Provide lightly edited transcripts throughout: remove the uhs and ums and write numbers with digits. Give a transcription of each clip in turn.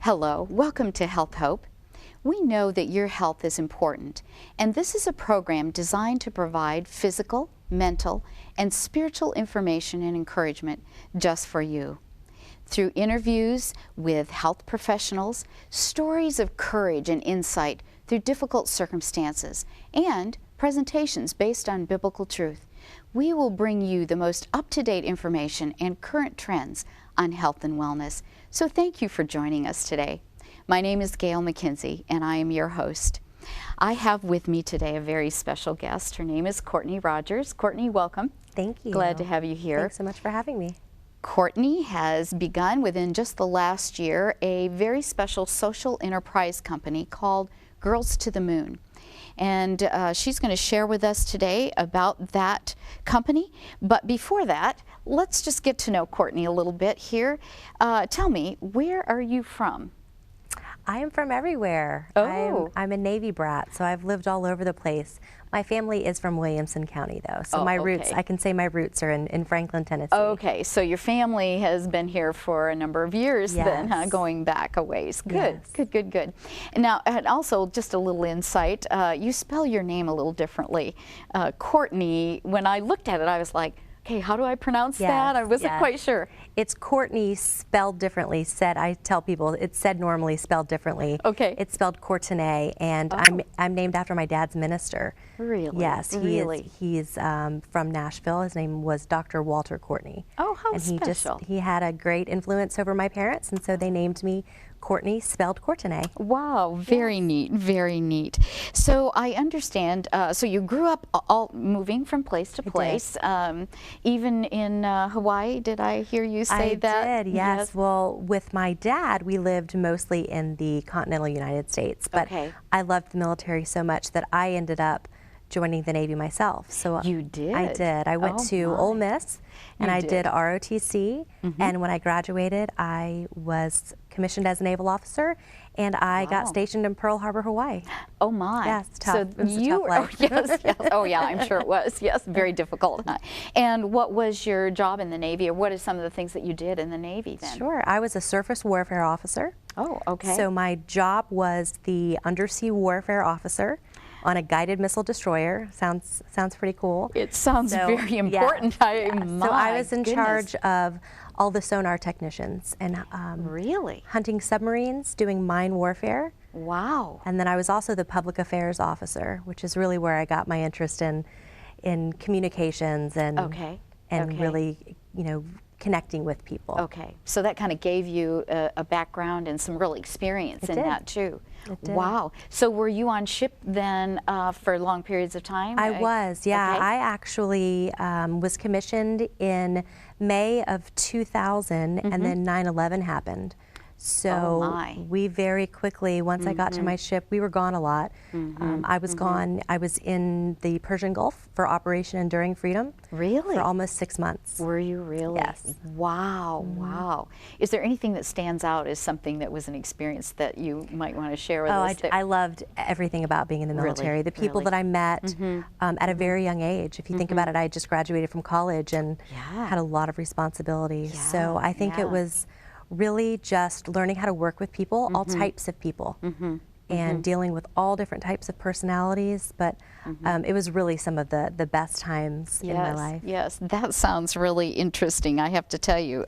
Hello, welcome to Health Hope. We know that your health is important, and this is a program designed to provide physical, mental, and spiritual information and encouragement just for you. Through interviews with health professionals, stories of courage and insight through difficult circumstances, and presentations based on biblical truth, we will bring you the most up-to-date information and current trends on health and wellness. So thank you for joining us today. My name is Gail McKenzie, and I am your host. I have with me today a very special guest. Her name is Courtenay Rogers. Courtenay, welcome. Thank you. Glad to have you here. Thanks so much for having me. Courtenay has begun within just the last year a very special social enterprise company called Girls to the Moon. And she's going to share with us today about that company. But before that, let's just get to know Courtenay a little bit here. Tell me, where are you from? I am from everywhere. Oh. I'm a Navy brat, so I've lived all over the place. My family is from Williamson County, though, so my roots, I can say my roots are in Franklin, Tennessee. Okay, so your family has been here for a number of years then, huh? Going back a ways. Good, good. And now, and also just a little insight, you spell your name a little differently. Courtenay, when I looked at it, I was like, okay, how do I pronounce that? I wasn't quite sure. It's Courtenay spelled differently. I tell people it's said normally, spelled differently. Okay. It's spelled Courtenay, and I'm named after my dad's minister. Really? Yes, really? He's from Nashville. His name was Dr. Walter Courtenay. Oh, how and special. He had a great influence over my parents, and so they named me Courtenay, spelled Courtenay. Wow, very neat, very neat. So I understand, so you grew up all moving from place to place, even in Hawaii, did I hear you say that? I did, yes. Well, with my dad, we lived mostly in the continental United States, but I loved the military so much that I ended up joining the Navy myself. So you did? I did. I went to Ole Miss, and I did ROTC, and when I graduated, I was commissioned as a naval officer, and I got stationed in Pearl Harbor, Hawaii. Oh my. Yes, tough. So it was a tough life. Yes. Oh yeah, I'm sure it was. Yes, very difficult. Huh? And what was your job in the Navy, or what are some of the things that you did in the Navy then? Sure. I was a surface warfare officer. Oh, okay. So my job was the undersea warfare officer on a guided missile destroyer. Sounds pretty cool. It sounds very important. So I was in charge of all the sonar technicians and hunting submarines, doing mine warfare. Wow. And then I was also the public affairs officer, which is really where I got my interest in communications and really, connecting with people. Okay, so that kind of gave you a background and some real experience in that too. It did. Wow. So were you on ship then for long periods of time? I was, yeah. I actually was commissioned in May of 2000, and then 9/11 happened. So we very quickly, once I got to my ship, we were gone a lot. I was gone. I was in the Persian Gulf for Operation Enduring Freedom. Really? For almost 6 months. Were you really? Yes. Wow, wow. Is there anything that stands out as something that was an experience that you might want to share with us? I loved everything about being in the military. The people that I met at a very young age. If you think about it, I just graduated from college and had a lot of responsibility. So I think it was really just learning how to work with people, all types of people, and dealing with all different types of personalities. But it was really some of the best times in my life. Yes, that sounds really interesting, I have to tell you.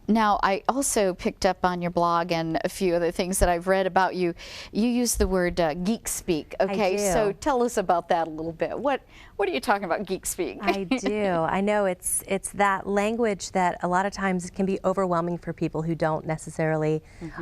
Now, I also picked up on your blog and a few other things that I've read about you. You use the word geek speak. Okay, I do. So tell us about that a little bit. What are you talking about, geek speak? I do. I know it's that language that a lot of times can be overwhelming for people who don't necessarily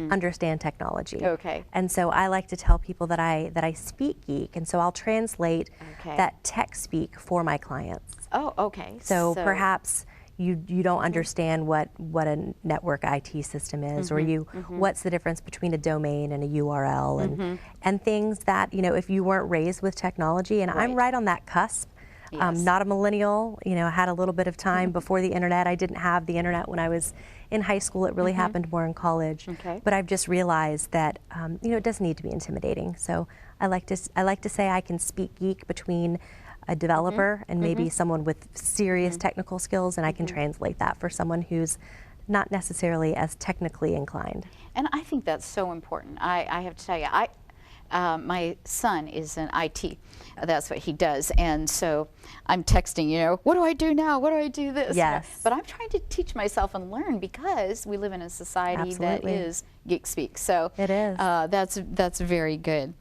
understand technology. Okay. And so I like to tell people that I speak geek, and so I'll translate that tech speak for my clients. Oh, okay. So perhaps you don't understand what a network IT system is, or what's the difference between a domain and a URL, and things that, if you weren't raised with technology, and I'm right on that cusp. Not a millennial, I had a little bit of time before the internet. I didn't have the internet when I was in high school. It really happened more in college. But I've just realized that it doesn't need to be intimidating. So I like to say I can speak geek between a developer and maybe someone with serious technical skills, and I can translate that for someone who's not necessarily as technically inclined. And I think that's so important. I have to tell you, my son is in IT. That's what he does. And so I'm texting, you know, what do I do now? What do I do this? Yes. But I'm trying to teach myself and learn because we live in a society Absolutely. that is geek speak. So It is. That's very good.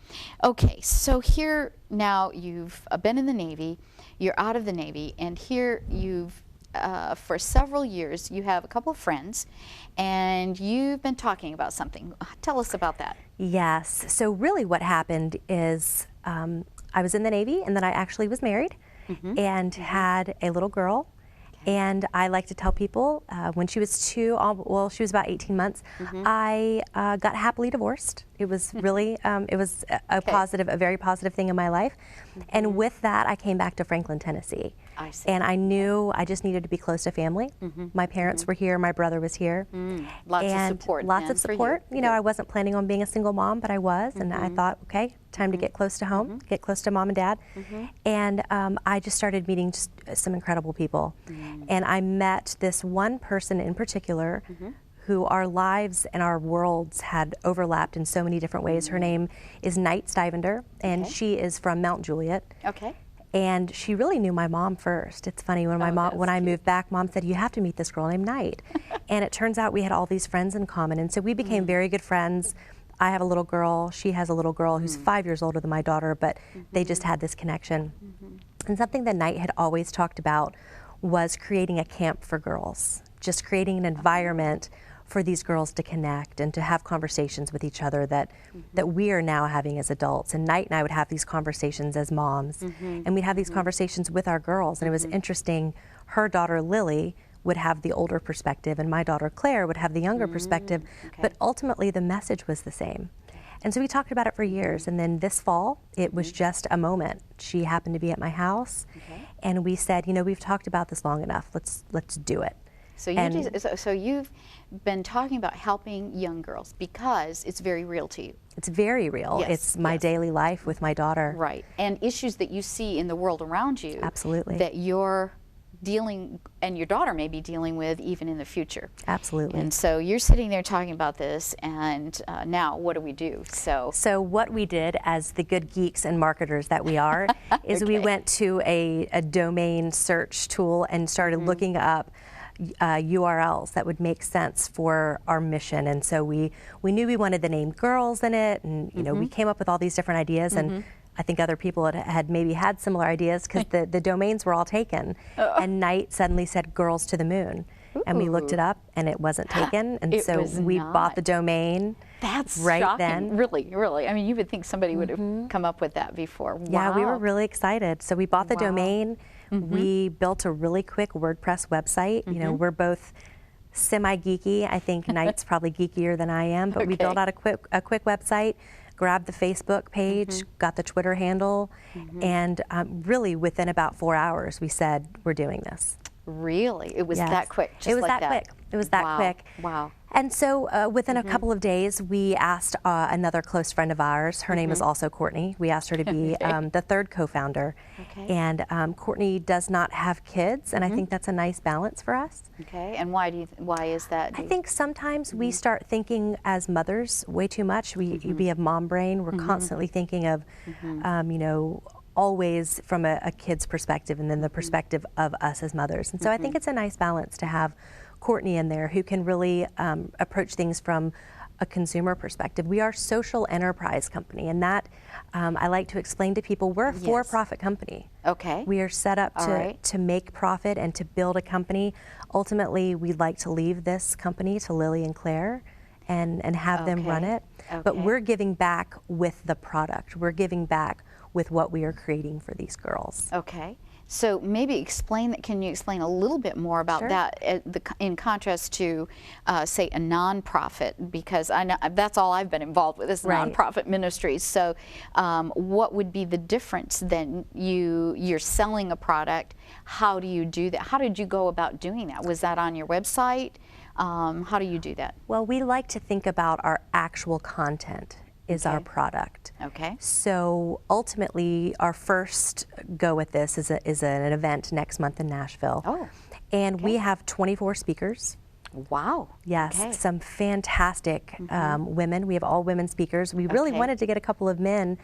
Okay, so here now you've been in the Navy, you're out of the Navy, and here you've for several years, you have a couple of friends, and you've been talking about something. Tell us about that. Yes. So really what happened is I was in the Navy, and then I actually was married and had a little girl. And I like to tell people when she was she was about 18 months, I got happily divorced. It was really, it was a very positive thing in my life. And with that, I came back to Franklin, Tennessee. I see. And I knew I just needed to be close to family. My parents were here, my brother was here. Lots of support. Lots of support. You know, I wasn't planning on being a single mom, but I was. And I thought, okay, time to get close to home, get close to mom and dad. And I just started meeting just some incredible people. And I met this one person in particular who our lives and our worlds had overlapped in so many different ways. Her name is Knight Stivender, and she is from Mount Juliet. Okay. And she really knew my mom first. It's funny, when I moved back, Mom said, you have to meet this girl named Knight. And it turns out we had all these friends in common. And so we became very good friends. I have a little girl. She has a little girl who's 5 years older than my daughter, but they just had this connection. And something that Knight had always talked about was creating a camp for girls, just creating an environment for these girls to connect and to have conversations with each other that we are now having as adults. And Knight and I would have these conversations as moms, and we'd have these conversations with our girls. And it was interesting, her daughter Lily would have the older perspective, and my daughter Claire would have the younger perspective, but ultimately the message was the same. And so we talked about it for years, and then this fall, it was just a moment. She happened to be at my house, and we said, you know, we've talked about this long enough, let's do it. So you've been talking about helping young girls because it's very real to you. It's very real. Yes, it's my daily life with my daughter. Right. And issues that you see in the world around you. Absolutely. That you're dealing, and your daughter may be dealing with even in the future. Absolutely. And so you're sitting there talking about this, and now what do we do? So what we did, as the good geeks and marketers that we are, is we went to a domain search tool and started looking up URLs that would make sense for our mission. And so we knew we wanted the name girls in it, and you know, we came up with all these different ideas, and I think other people had maybe had similar ideas, because the domains were all taken. And Knight suddenly said girls to the moon. And we looked it up, and it wasn't taken, and so we bought the domain. That's right shocking. then. Really. I mean, you would think somebody would have come up with that before. Wow. Yeah, we were really excited. So we bought the domain. We built a really quick WordPress website. You know, we're both semi-geeky. I think Knight's probably geekier than I am, but we built out a quick website, grabbed the Facebook page, got the Twitter handle, and really within about 4 hours we said, we're doing this. Really? It was that quick? Just it was like that quick. It was that quick. Wow. And so within a couple of days, we asked another close friend of ours, her name is also Courtenay, we asked her to be the third co-founder. And Courtenay does not have kids, and I think that's a nice balance for us. Okay, and why is that? I think sometimes we start thinking as mothers way too much. We have mom brain. We're constantly thinking of, you know, always from a kid's perspective, and then the perspective of us as mothers. And so I think it's a nice balance to have Courtenay in there, who can really approach things from a consumer perspective. We are a social enterprise company, and that I like to explain to people, we're a for-profit company. Okay. We are set up to make profit and to build a company. Ultimately, we'd like to leave this company to Lily and Claire and have them run it. But we're giving back with the product. We're giving back with what we are creating for these girls. Okay. So maybe explain that. Can you explain a little bit more about that in contrast to, say, a nonprofit? Because I know that's all I've been involved with is nonprofit ministries. So, what would be the difference then? You're selling a product. How do you do that? How did you go about doing that? Was that on your website? How do you do that? Well, we like to think about our actual content is our product. Okay. So ultimately, our first go at this is an event next month in Nashville. Oh. And we have 24 speakers. Wow. Yes, Okay. some fantastic women. We have all women speakers. We really Okay. wanted to get a couple of men,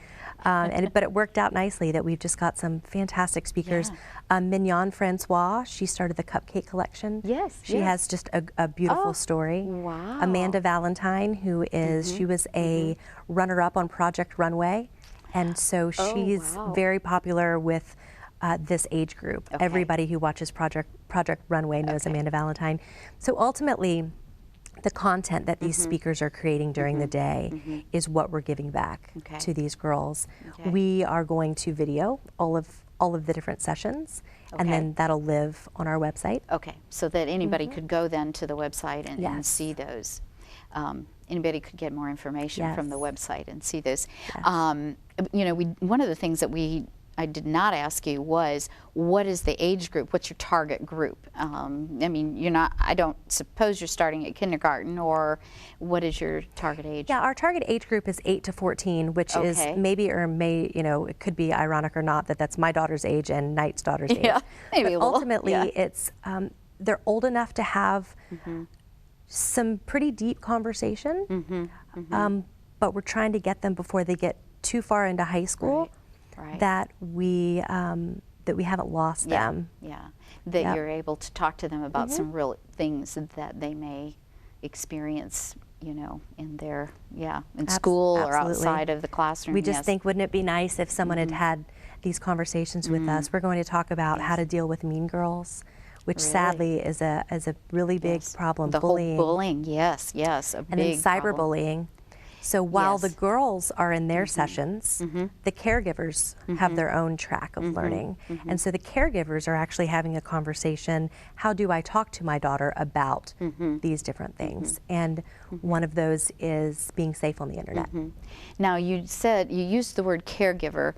but it worked out nicely that we've just got some fantastic speakers. Mignon Francois, she started the Cupcake Collection. Yes, She has just a beautiful story. Wow. Amanda Valentine, who is, she was a runner-up on Project Runway, and so she's very popular with this age group. Okay. Everybody who watches Project Runway knows Amanda Valentine. So ultimately, the content that these speakers are creating during the day is what we're giving back to these girls. Okay. We are going to video all of the different sessions, and then that'll live on our website. Okay, so that anybody could go then to the website and see those. Anybody could get more information from the website and see those. You know, one of the things that I did not ask you was, what is the age group? What's your target group? I mean, I don't suppose you're starting at kindergarten, or what is your target age? Yeah, our target age group is 8 to 14, which is maybe, or may, you know, it could be ironic or not that that's my daughter's age and Knight's daughter's age. Yeah, maybe but ultimately, it's, they're old enough to have some pretty deep conversation, but we're trying to get them before they get too far into high school. Right. That we haven't lost them. Yeah, that you're able to talk to them about some real things that they may experience, you know, in their in school or outside of the classroom. We just think, wouldn't it be nice if someone had had these conversations with us? We're going to talk about how to deal with mean girls, which sadly is a really big problem. The bullying. whole bullying, yes, a and big then problem. cyberbullying. So while the girls are in their sessions, the caregivers have their own track of learning. And so the caregivers are actually having a conversation, how do I talk to my daughter about these different things? And one of those is being safe on the internet. Now, you said, you used the word caregiver.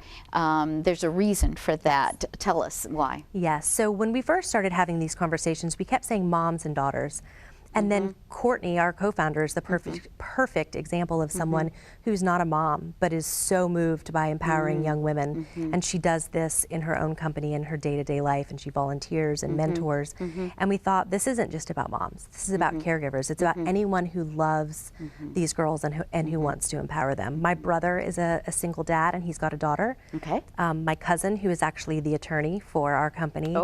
There's a reason for that. Tell us why. Yes, so when we first started having these conversations, we kept saying moms and daughters. And then Courtenay, our co-founder, is the perfect example of someone who's not a mom, but is so moved by empowering young women. And she does this in her own company, in her day-to-day life, and she volunteers and mentors. And we thought, this isn't just about moms. This is about caregivers. It's about anyone who loves these girls and who wants to empower them. My brother is a single dad, and he's got a daughter. Okay. My cousin, who is actually the attorney for our company,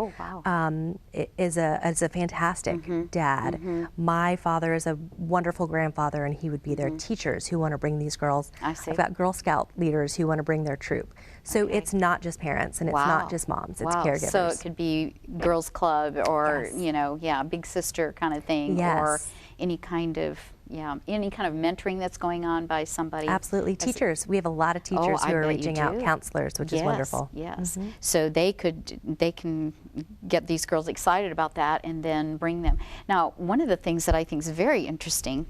is a fantastic dad. My father is a wonderful grandfather, and he would be their teachers who want to bring these girls. I see. I've got Girl Scout leaders who want to bring their troop. So it's not just parents, and it's not just moms, it's caregivers. So it could be girls' club or, you know, big sister kind of thing, or any kind of, any kind of mentoring that's going on by somebody. Absolutely. Teachers. We have a lot of teachers who are reaching out, counselors, which is wonderful. Yes. So they can get these girls excited about that and then bring them. Now, one of the things that I think is very interesting,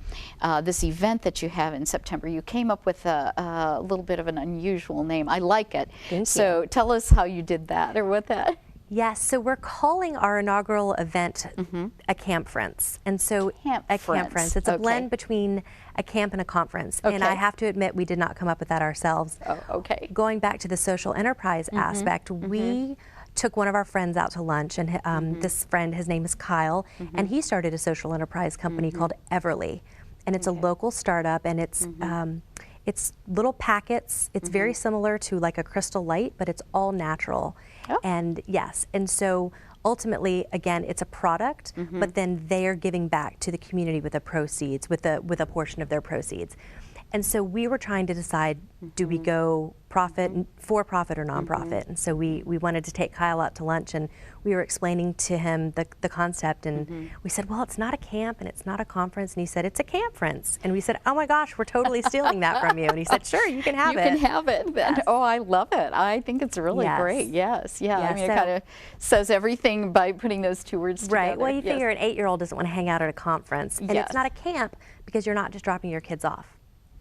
this event that you have in September, you came up with a little bit of an unusual name. I like it. Thank so you. Tell us how you did that, or what that. Yes, so we're calling our inaugural event a Campference. And so a Campference, it's a blend between a camp and a conference. And I have to admit, we did not come up with that ourselves. Oh, okay. Going back to the social enterprise aspect, we took one of our friends out to lunch, and this friend, his name is Kyle, and he started a social enterprise company called Everly. And it's a local startup, and it's little packets. It's very similar to like a Crystal Light, but it's all natural. Oh. And and so ultimately, again, it's a product, but then they are giving back to the community with the proceeds, with a portion of their proceeds. And so we were trying to decide, do we go for profit or nonprofit? And so we wanted to take Kyle out to lunch, and we were explaining to him the concept, and we said, well, it's not a camp and it's not a conference, and he said, it's a Campference. And we said, oh my gosh, we're totally stealing that from you. And he said, sure, you can have it. You can have it. Yes. Oh, I love it. I think it's really great. Yes. I mean, it kind of says everything by putting those two words together. Right. Well, you figure an 8-year-old doesn't want to hang out at a conference, and it's not a camp because you're not just dropping your kids off.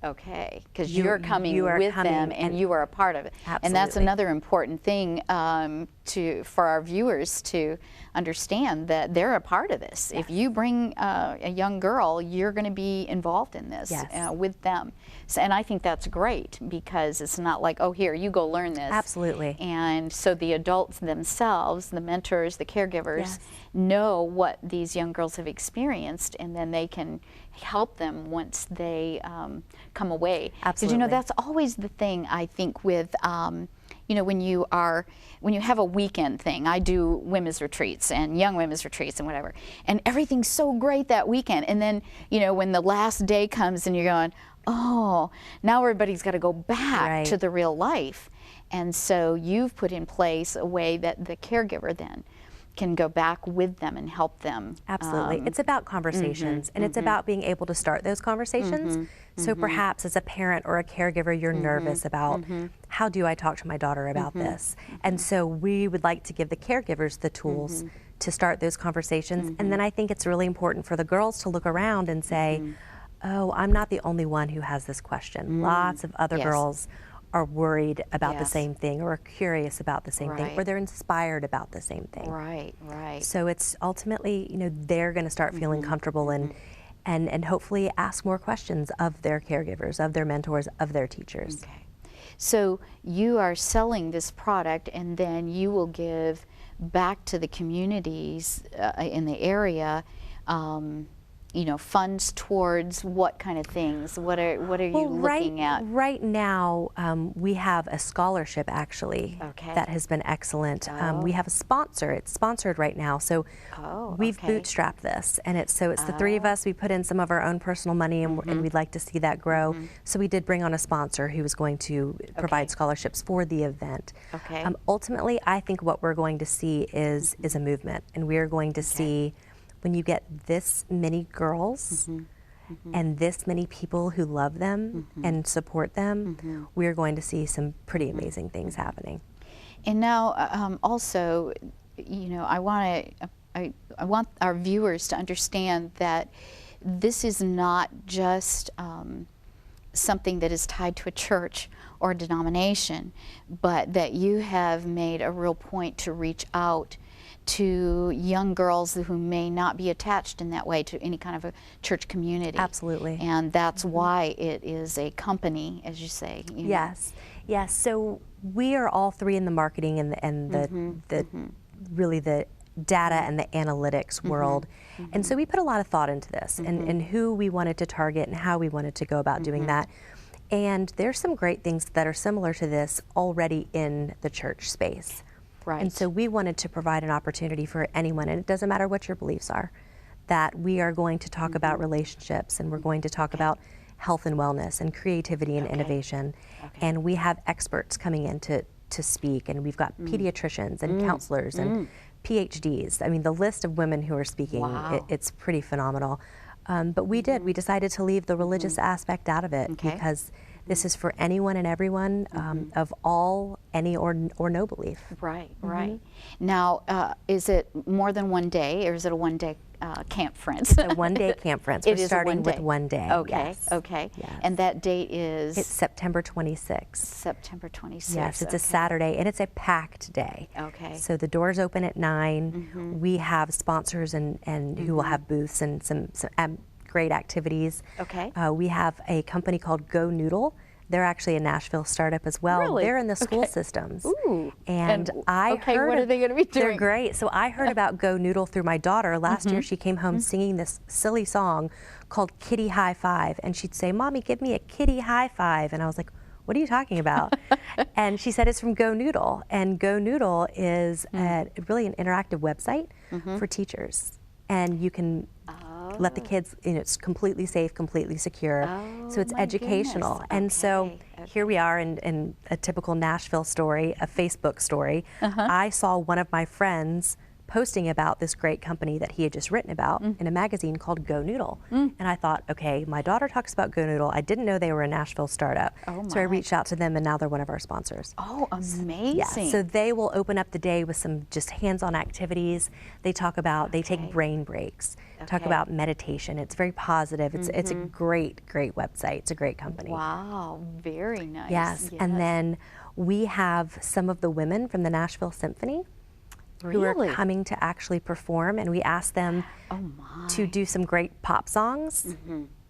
Okay, because you're coming with them and you are a part of it. Absolutely. And that's another important thing for our viewers to understand, that they're a part of this. Yes. If you bring a young girl, you're going to be involved in this with them. So, and I think that's great, because it's not like, oh, here, you go learn this. Absolutely. And so the adults themselves, the mentors, the caregivers, know what these young girls have experienced, and then they can help them once they come away. Absolutely. Because, you know, that's always the thing, I think, with you know, when you have a weekend thing. I do women's retreats and young women's retreats and whatever, and everything's so great that weekend, and then, you know, when the last day comes and you're going, oh, now everybody's got to go back to the real life. And so you've put in place a way that the caregiver then can go back with them and help them. Absolutely. It's about conversations, and it's about being able to start those conversations. So perhaps as a parent or a caregiver, you're nervous about, how do I talk to my daughter about this? And so we would like to give the caregivers the tools to start those conversations. And then I think it's really important for the girls to look around and say, oh, I'm not the only one who has this question. Lots of other girls are worried about the same thing, or are curious about the same thing, or they're inspired about the same thing. Right. So it's ultimately, you know, they're going to start feeling comfortable and hopefully ask more questions of their caregivers, of their mentors, of their teachers. Okay. So you are selling this product, and then you will give back to the communities in the area, you know, funds towards what kind of things? What are you looking at? Right now, we have a scholarship actually that has been excellent. We have a sponsor. It's sponsored right now, so we've bootstrapped this, and it's the three of us. We put in some of our own personal money, and we'd like to see that grow. So we did bring on a sponsor who was going to provide scholarships for the event. Ultimately, I think what we're going to see is a movement, and we are going to see, when you get this many girls and this many people who love them and support them, we're going to see some pretty amazing things happening. And now, also, you know, I want our viewers to understand that this is not just something that is tied to a church or a denomination, but that you have made a real point to reach out to young girls who may not be attached in that way to any kind of a church community. Absolutely. And that's why it is a company, as you say. You know. Yes. So we are all three in the marketing and the really the data and the analytics world. And so we put a lot of thought into this and who we wanted to target and how we wanted to go about doing that. And there's some great things that are similar to this already in the church space. Right. And so we wanted to provide an opportunity for anyone, and it doesn't matter what your beliefs are, that we are going to talk about relationships, and we're going to talk about health and wellness and creativity and innovation. And we have experts coming in to speak, and we've got pediatricians and counselors and PhDs. I mean, the list of women who are speaking, it's pretty phenomenal. But we decided to leave the religious aspect out of it because this is for anyone and everyone of all, any or no belief. Right. Now, is it more than one day, or is it a one-day conference? It's a one-day conference. We're starting with one day. Okay. Yes. And that date is? It's September 26th. September 26th. Yes, it's a Saturday, and it's a packed day. Okay. So the doors open at 9. We have sponsors and who will have booths and some great activities. Okay. We have a company called GoNoodle. They're actually a Nashville startup as well. Really? They're in the school systems. Ooh. And I heard, what are they going to be doing? They're great. So I heard about GoNoodle through my daughter. Last year she came home singing this silly song called Kitty High Five. And she'd say, "Mommy, give me a kitty high five." And I was like, "What are you talking about?" And she said it's from GoNoodle. And GoNoodle is really an interactive website for teachers. And you can let the kids, it's completely safe, completely secure. So it's educational. Goodness. And so here we are in a typical Nashville story, a Facebook story. I saw one of my friends posting about this great company that he had just written about in a magazine called GoNoodle. And I thought, okay, my daughter talks about GoNoodle. I didn't know they were a Nashville startup. So I reached out to them, and now they're one of our sponsors. Oh, amazing. Yeah, so they will open up the day with some just hands-on activities. They talk about, they take brain breaks, talk about meditation. It's very positive. It's a great, great website. It's a great company. Wow, very nice. Yes, and then we have some of the women from the Nashville Symphony who are coming to actually perform, and we ask them to do some great pop songs,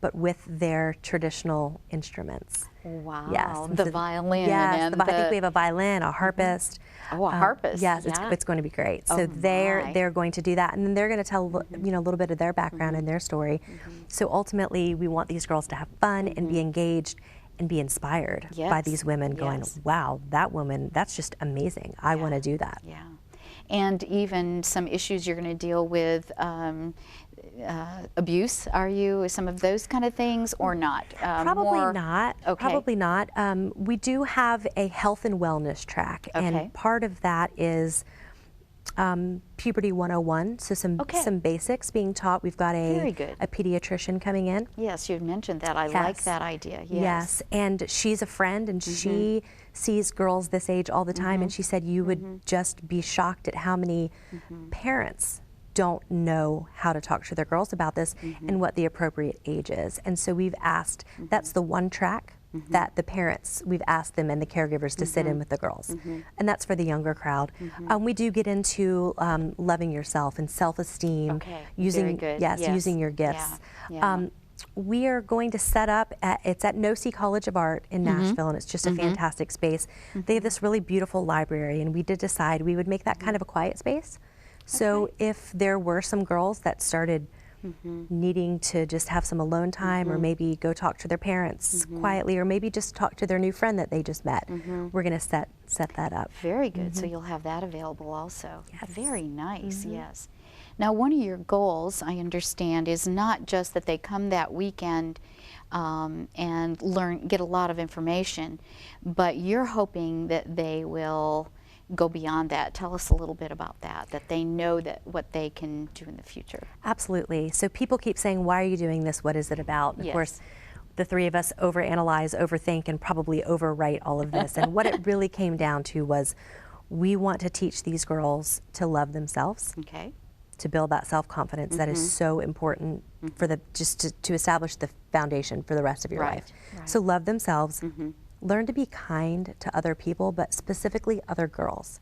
but with their traditional instruments. Wow. Yes. The violin. Yes. And I think we have a violin, a harpist. Oh, a harpist. Yes, it's going to be great. So they're going to do that, and then they're going to tell a little bit of their background and their story. So ultimately, we want these girls to have fun and be engaged and be inspired by these women going, wow, that woman, that's just amazing. I want to do that. Yeah. And even some issues you're going to deal with, abuse, are you, some of those kind of things, or not? Probably not. Okay. Probably not. We do have a health and wellness track, and part of that is Puberty 101, so some basics being taught. We've got a pediatrician coming in. Yes, you've mentioned that. I like that idea. Yes, and she's a friend, and she sees girls this age all the time, and she said you would just be shocked at how many parents don't know how to talk to their girls about this and what the appropriate age is. And so we've asked, that's the one track that the parents, we've asked them and the caregivers to sit in with the girls. And that's for the younger crowd. We do get into loving yourself and self-esteem, using using your gifts. We are going to set up, it's at No-See College of Art in Nashville, and it's just a fantastic space. They have this really beautiful library, and we did decide we would make that kind of a quiet space. So if there were some girls that started needing to just have some alone time, or maybe go talk to their parents quietly, or maybe just talk to their new friend that they just met, we're going to set that up. Very good. So you'll have that available also. Yes. Very nice. Yes. Now, one of your goals, I understand, is not just that they come that weekend and get a lot of information, but you're hoping that they will go beyond that. Tell us a little bit about that they know that what they can do in the future. Absolutely. So people keep saying, why are you doing this? What is it about? Of course, the three of us overanalyze, overthink, and probably overwrite all of this. And what it really came down to was, we want to teach these girls to love themselves. Okay. To build that self-confidence that is so important for to establish the foundation for the rest of your life. Right. So love themselves, learn to be kind to other people, but specifically other girls.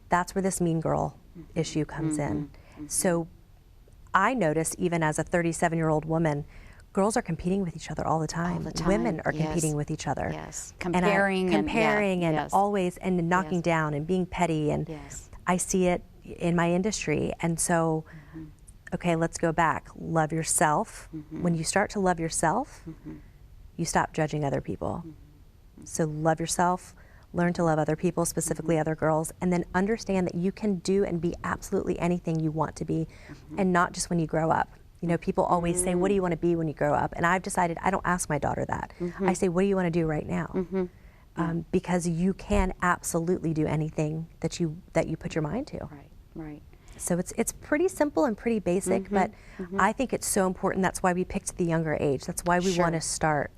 That's where this mean girl issue comes in. So I noticed, even as a 37-year-old woman, girls are competing with each other all the time. All the time. Women are competing with each other. Yes. Comparing and always and knocking down and being petty, and I see it in my industry. And so, okay, let's go back. Love yourself. When you start to love yourself, you stop judging other people. So love yourself, learn to love other people, specifically other girls, and then understand that you can do and be absolutely anything you want to be, and not just when you grow up. You know, people always say, what do you want to be when you grow up? And I've decided I don't ask my daughter that. I say, what do you want to do right now? Because you can absolutely do anything that you put your mind to. Right, right. So it's pretty simple and pretty basic, but I think it's so important. That's why we picked the younger age. That's why we want to start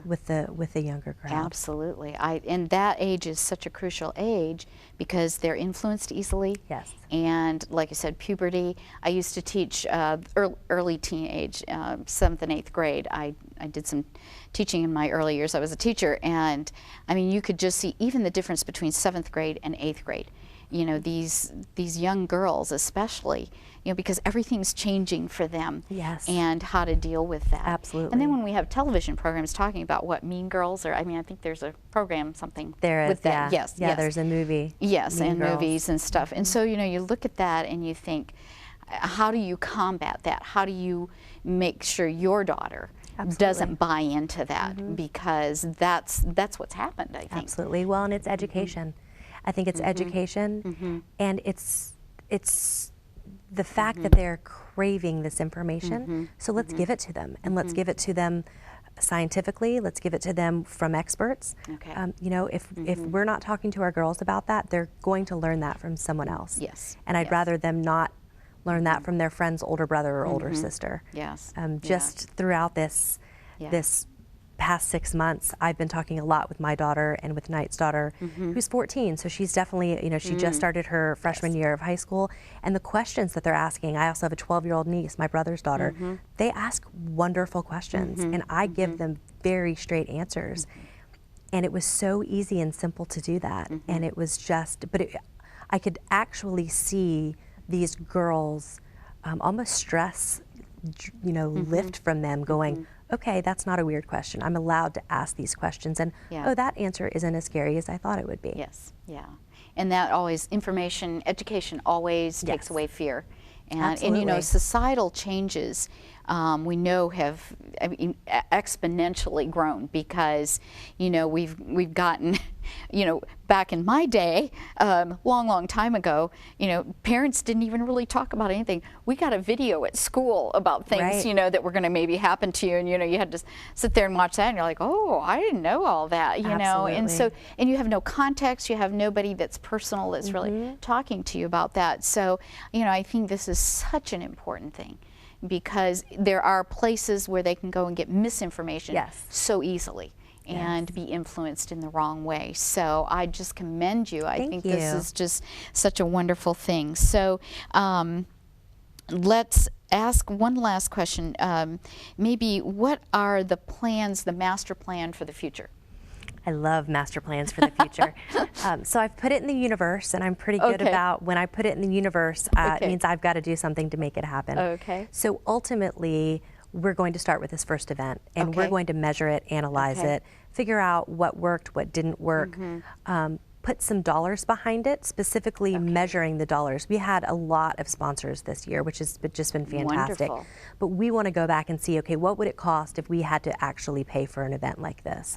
with the younger crowd. Absolutely. And that age is such a crucial age because they're influenced easily. Yes. And like I said, puberty. I used to teach early teenage, 7th and 8th grade. I did some teaching in my early years. I was a teacher, and I mean, you could just see even the difference between 7th grade and 8th grade. You know, these young girls especially, you know, because everything's changing for them. Yes. And how to deal with that. Absolutely. And then when we have television programs talking about what Mean Girls, or I mean, I think there's a program, something there is, with that. Yes. Yeah, there's a movie. Yes, Mean and Girls. movies and stuff. And so, you know, you look at that and you think, how do you combat that? How do you make sure your daughter doesn't buy into that? Because that's what's happened, I think. Absolutely. Well, and it's education. I think it's education, and it's the fact that they're craving this information. So let's give it to them, and let's give it to them scientifically. Let's give it to them from experts. Okay. You know, if we're not talking to our girls about that, they're going to learn that from someone else. Yes. And I'd Yes. rather them not learn that from their friend's older brother or older sister. Yes. Just throughout this past 6 months, I've been talking a lot with my daughter and with Knight's daughter, who's 14. So she's definitely, you know, she just started her freshman year of high school. And the questions that they're asking, I also have a 12-year-old niece, my brother's daughter. They ask wonderful questions, and I give them very straight answers. And it was so easy and simple to do that. And it was just, I could actually see these girls almost stress, you know, lift from them going, okay, that's not a weird question. I'm allowed to ask these questions. And, oh, that answer isn't as scary as I thought it would be. Yes, yeah. And that always, education always takes away fear. And you know, societal changes we know have, I mean, exponentially grown because, you know, we've gotten, you know, back in my day, long time ago, you know, parents didn't even really talk about anything. We got a video at school about things, you know, that were going to maybe happen to you, and, you know, you had to sit there and watch that, and you're like, oh, I didn't know all that, you know, and so, and you have no context, you have nobody that's personal that's really talking to you about that. So, you know, I think this is such an important thing, because there are places where they can go and get misinformation so easily and be influenced in the wrong way. So I just commend you. I think this is just such a wonderful thing. So let's ask one last question. Maybe what are the plans, the master plan for the future? I love master plans for the future. So I've put it in the universe, and I'm pretty good about when I put it in the universe, it means I've got to do something to make it happen. So ultimately, we're going to start with this first event, and we're going to measure it, analyze it, figure out what worked, what didn't work, put some dollars behind it, specifically measuring the dollars. We had a lot of sponsors this year, which has just been fantastic. Wonderful. But we want to go back and see, okay, what would it cost if we had to actually pay for an event like this?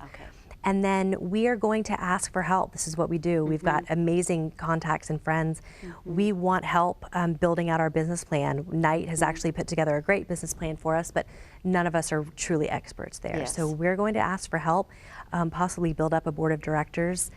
And then we are going to ask for help. This is what we do. We've got amazing contacts and friends. We want help building out our business plan. Knight has actually put together a great business plan for us, but none of us are truly experts there. So we're going to ask for help, possibly build up a board of directors,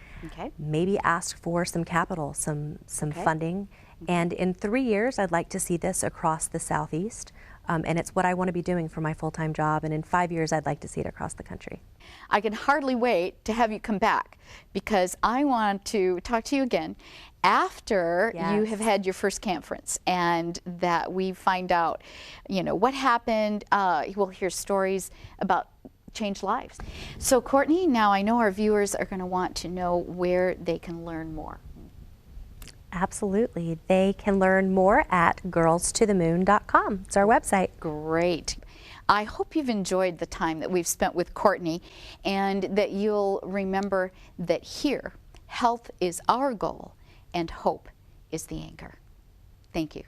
maybe ask for some capital, some funding. And in 3 years, I'd like to see this across the Southeast. And it's what I want to be doing for my full-time job. And in 5 years, I'd like to see it across the country. I can hardly wait to have you come back, because I want to talk to you again after you have had your first conference, and that we find out, you know, what happened. We'll hear stories about changed lives. So Courtney, now I know our viewers are going to want to know where they can learn more. Absolutely. They can learn more at girlstothemoon.com. It's our website. Great. I hope you've enjoyed the time that we've spent with Courtney, and that you'll remember that here, health is our goal and hope is the anchor. Thank you.